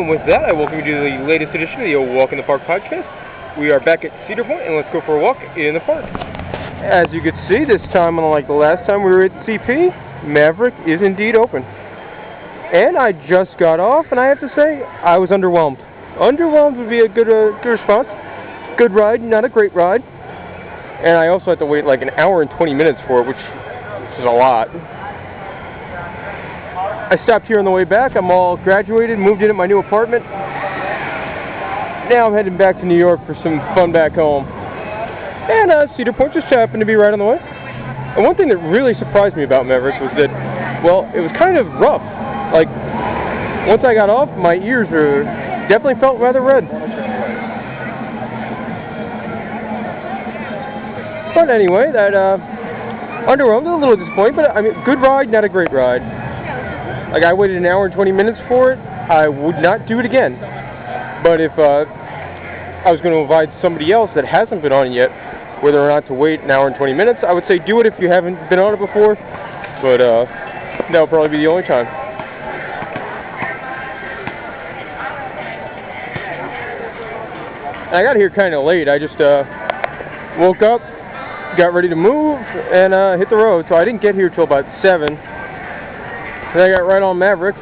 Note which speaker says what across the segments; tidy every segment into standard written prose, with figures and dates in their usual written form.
Speaker 1: And with that, I welcome you to the latest edition of the Old Walk in the Park podcast. We are back at Cedar Point, and let's go for a walk in the park. As you can see, this time, unlike the last time we were at CP, Maverick is indeed open. And I just got off, and I have to say, I was underwhelmed. Underwhelmed would be a good response. Good ride, not a great ride. And I also had to wait like an hour and 20 minutes for it, which is a lot. I stopped here on the way back. I'm all graduated, moved in at my new apartment. Now I'm heading back to New York for some fun back home. And Cedar Point just happened to be right on the way. And one thing that really surprised me about Maverick was that, well, it was kind of rough. Like, once I got off, my ears definitely felt rather red. But anyway, that underwhelmed, a little disappointed, but I mean, good ride, not a great ride. Like, I waited an hour and 20 minutes for it. I would not do it again. But if I was going to invite somebody else that hasn't been on it yet, whether or not to wait an hour and 20 minutes, I would say do it if you haven't been on it before. But that would probably be the only time. I got here kind of late. I just woke up, got ready to move, and hit the road. So I didn't get here till about 7. And I got right on Maverick.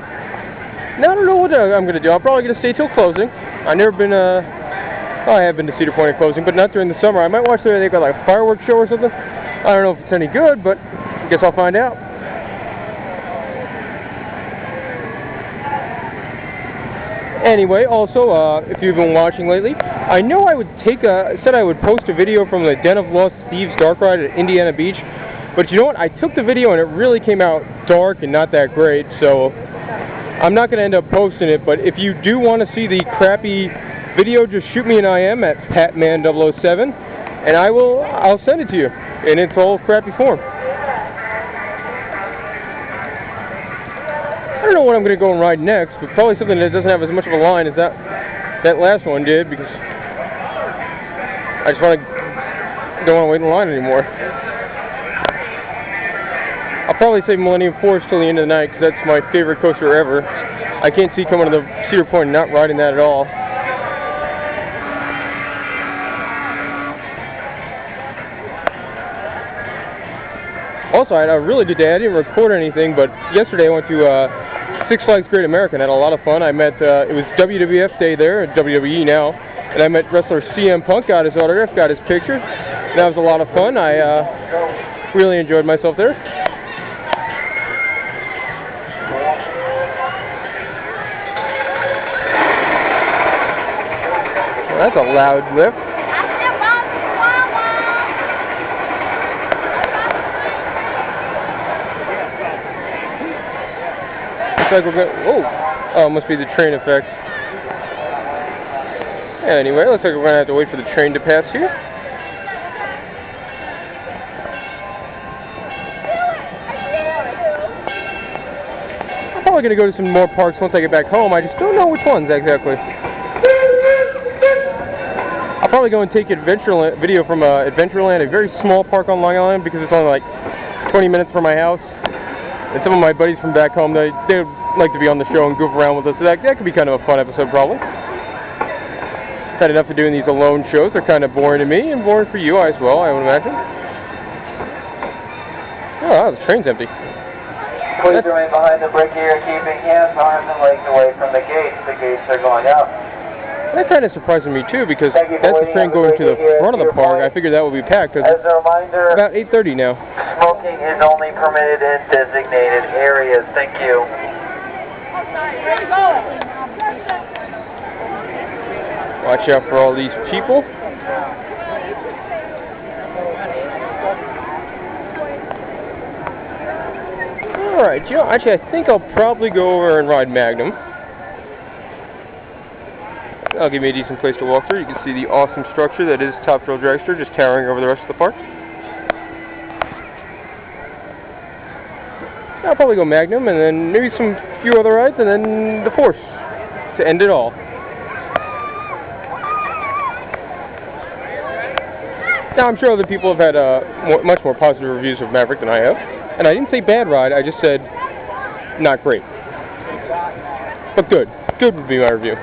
Speaker 1: Now I don't know what I'm going to do. I'm probably going to stay till closing. I've never been, I have been to Cedar Point at closing, but not during the summer. I might watch they've got like a fireworks show or something. I don't know if it's any good, but I guess I'll find out. Anyway, also, if you've been watching lately, I know I would said I would post a video from the Den of Lost Thieves dark ride at Indiana Beach. But you know what? I took the video and it really came out dark and not that great, so I'm not going to end up posting it. But if you do want to see the crappy video, just shoot me an IM at Patman007, and I'll send it to you in its all crappy form. I don't know what I'm going to go and ride next, but probably something that doesn't have as much of a line as that last one did, because I just don't want to wait in line anymore. I'll probably say Millennium Force till the end of the night, because that's my favorite coaster ever. I can't see coming to the Cedar Point and not riding that at all. Also, I had a really good day. I didn't record anything, but yesterday I went to Six Flags Great America and had a lot of fun. I met, it was WWF Day there, at WWE now, and I met wrestler CM Punk, got his autograph, got his picture. That was a lot of fun. I really enjoyed myself there. Well, that's a loud lift. Looks like we're going. Oh, it must be the train effect. Anyway, looks like we're going to have to wait for the train to pass here. I'm probably going to go to some more parks once I get back home. I just don't know which ones exactly. I'll probably go and take Adventureland video from Adventureland, a very small park on Long Island, because it's only like 20 minutes from my house. And some of my buddies from back home, they would like to be on the show and goof around with us. So that could be kind of a fun episode, probably. Had enough of doing these alone shows. They're kind of boring to me and boring for you as well, I would imagine. Oh, wow, the train's empty.
Speaker 2: Please remain behind the brick here, keeping hands, arms, and legs away from the gates. The gates are going out.
Speaker 1: That kind of surprised me too, because that's the train going to the front of the park. I figured that would be packed, because
Speaker 2: as a reminder,
Speaker 1: it's about 8:30 now.
Speaker 2: Smoking is only permitted in designated areas. Thank you.
Speaker 1: Watch out for all these people. Alright, actually I think I'll probably go over and ride Magnum. That'll give me a decent place to walk through. You can see the awesome structure that is Top Thrill Dragster just towering over the rest of the park. I'll probably go Magnum, and then maybe some few other rides, and then the Force to end it all. Now, I'm sure other people have had much more positive reviews of Maverick than I have. And I didn't say bad ride, I just said not great. But good. Good would be my review.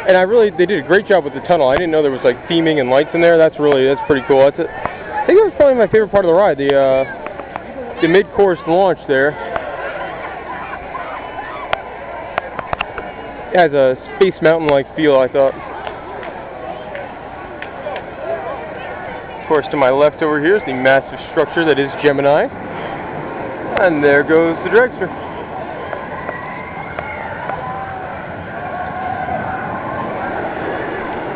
Speaker 1: And they did a great job with the tunnel. I didn't know there was like theming and lights in there. That's pretty cool. I think that was probably my favorite part of the ride, the mid-course launch there. It has a Space Mountain-like feel, I thought. Of course, to my left over here is the massive structure that is Gemini. And there goes the dragster.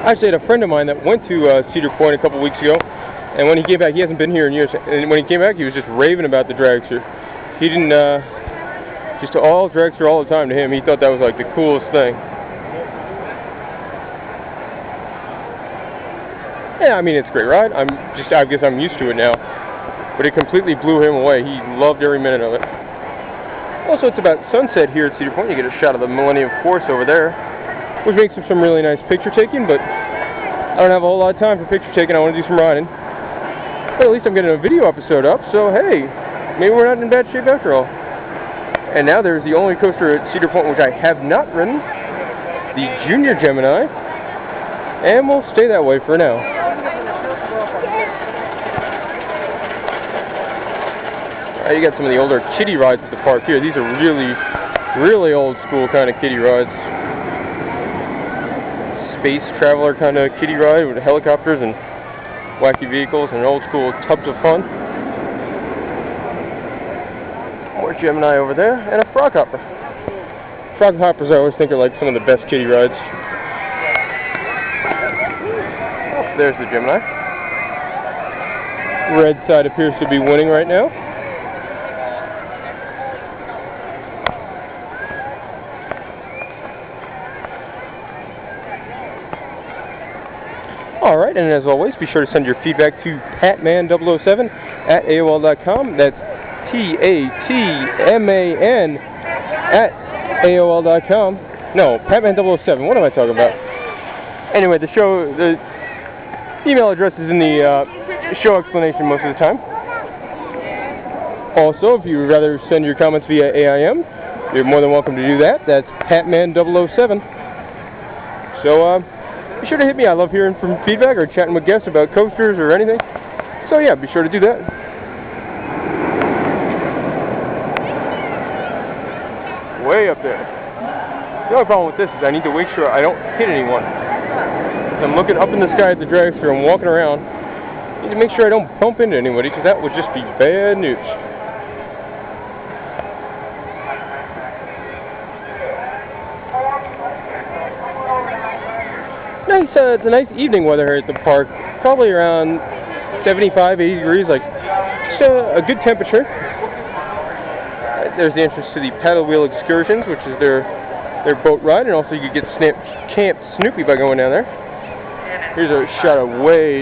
Speaker 1: I actually had a friend of mine that went to Cedar Point a couple weeks ago, and when he came back, he hasn't been here in years, and when he came back, he was just raving about the dragster. He didn't, just all dragster all the time to him. He thought that was like the coolest thing. Yeah, I mean, it's a great ride. I guess I'm used to it now. But it completely blew him away. He loved every minute of it. Also, it's about sunset here at Cedar Point. You get a shot of the Millennium Force over there, which makes for some really nice picture taking, but I don't have a whole lot of time for picture taking. I want to do some riding. But at least I'm getting a video episode up, so hey, maybe we're not in bad shape after all. And now there's the only coaster at Cedar Point which I have not ridden, the Junior Gemini, and we'll stay that way for now. You got some of the older kiddie rides at the park here. These are really old school kind of kiddie rides. Space Traveler kind of kiddie ride with helicopters and wacky vehicles and old school tubs of fun. More Gemini over there, and a frog hopper. Frog hoppers I always think are like some of the best kiddie rides. Oh, there's the Gemini. Red side appears to be winning right now. Alright, and as always, be sure to send your feedback to patman007 at AOL.com. That's T-A-T-M-A-N at AOL.com. No, patman007. What am I talking about? Anyway, the email address is in the show explanation most of the time. Also, if you would rather send your comments via AIM, you're more than welcome to do that. That's patman007. So, be sure to hit me. I love hearing from feedback or chatting with guests about coasters or anything. So yeah, be sure to do that. Way up there. The only problem with this is I need to make sure I don't hit anyone. I'm looking up in the sky at the dragster and walking around. I need to make sure I don't bump into anybody because that would just be bad news. Nice, it's a nice evening weather here at the park. Probably around 75, 80 degrees, like just a good temperature. There's the entrance to the paddle wheel excursions, which is their boat ride, and also you could get Camp Snoopy by going down there. Here's a shot of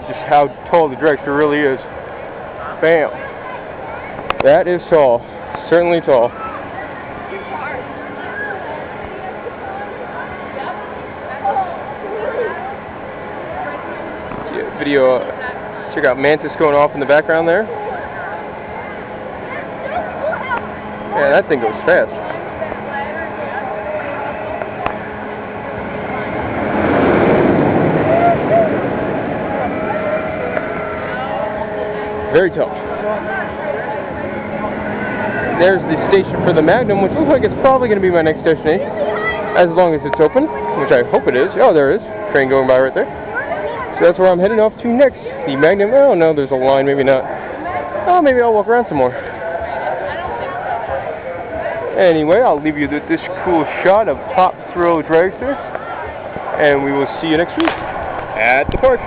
Speaker 1: just how tall the dragster really is. Bam! That is tall, certainly tall. Video, check out Mantis going off in the background there. Yeah, that thing goes fast. Very tall. There's the station for the Magnum, which looks like it's probably going to be my next destination, as long as it's open, which I hope it is. Oh, there it is. Train going by right there. So that's where I'm heading off to next. The Magnum. Oh no, there's a line. Maybe not. Oh, maybe I'll walk around some more. Anyway, I'll leave you with this cool shot of Top Thrill Dragster, and we will see you next week at the park.